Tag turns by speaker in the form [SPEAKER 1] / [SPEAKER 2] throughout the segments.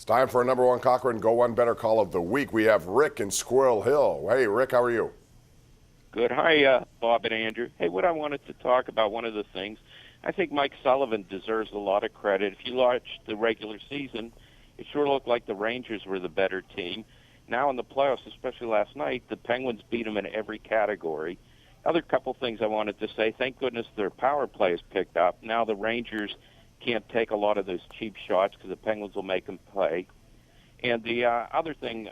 [SPEAKER 1] It's time for a number one Cochrane Go One Better Call of the Week. We have Rick in Squirrel Hill. Hey, Rick, how are you?
[SPEAKER 2] Good. Hi, Bob and Andrew. Hey, what I wanted to talk about, one of the things, I think Mike Sullivan deserves a lot of credit. If you watched the regular season, it sure looked like the Rangers were the better team. Now in the playoffs, especially last night, the Penguins beat them in every category. Other couple things I wanted to say, thank goodness their power play is picked up. Now the Rangers can't take a lot of those cheap shots because the Penguins will make them play. And the other thing,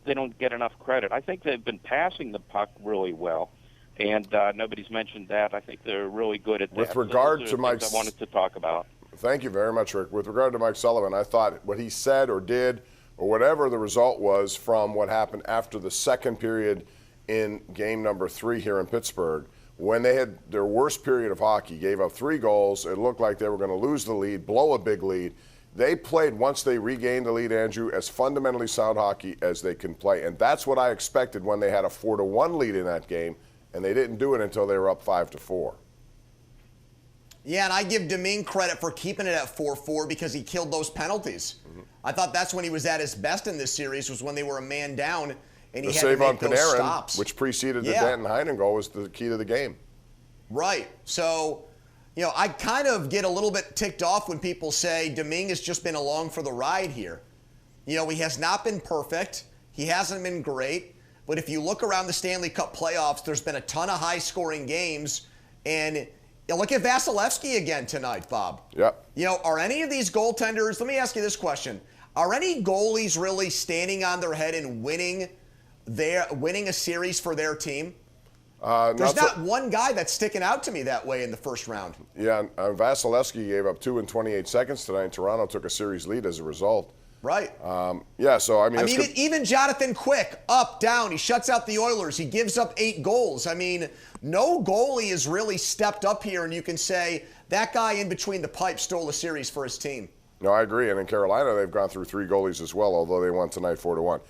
[SPEAKER 2] they don't get enough credit. I think they've been passing the puck really well, and nobody's mentioned that. I think they're really good at that.
[SPEAKER 1] With regard
[SPEAKER 2] so those
[SPEAKER 1] to
[SPEAKER 2] are
[SPEAKER 1] Mike,
[SPEAKER 2] things I wanted to talk about.
[SPEAKER 1] Thank you very much, Rick. With regard to Mike Sullivan, I thought what he said or did, or whatever the result was from what happened after the second period in game number 3 here in Pittsburgh, when they had their worst period of hockey, gave up 3 goals, it looked like they were going to lose the lead, blow a big lead. They played, once they regained the lead, Andrew, as fundamentally sound hockey as they can play. And that's what I expected when they had a 4-1 lead in that game, and they didn't do it until they were up 5-4.
[SPEAKER 3] Yeah, and I give Domingue credit for keeping it at 4-4 because he killed those penalties. Mm-hmm. I thought that's when he was at his best in this series, was when they were a man down and he had to make those stops.
[SPEAKER 1] Which preceded the Danton Heinen goal, was the key to the game.
[SPEAKER 3] Right. So, I kind of get a little bit ticked off when people say Domingue has just been along for the ride here. He has not been perfect. He hasn't been great. But if you look around the Stanley Cup playoffs, there's been a ton of high-scoring games. And look at Vasilevsky again tonight, Bob.
[SPEAKER 1] Yep.
[SPEAKER 3] Are any of these goaltenders, let me ask you this question. Are any goalies really standing on their head and winning a series for their team? There's not one guy that's sticking out to me that way in the first round.
[SPEAKER 1] Yeah, Vasilevsky gave up 2 in 28 seconds tonight. Toronto took a series lead as a result.
[SPEAKER 3] Right.
[SPEAKER 1] Even
[SPEAKER 3] Jonathan Quick, up, down. He shuts out the Oilers. He gives up 8 goals. No goalie has really stepped up here, and you can say that guy in between the pipes stole a series for his team.
[SPEAKER 1] No, I agree. And in Carolina, they've gone through 3 goalies as well, although they won tonight 4-1.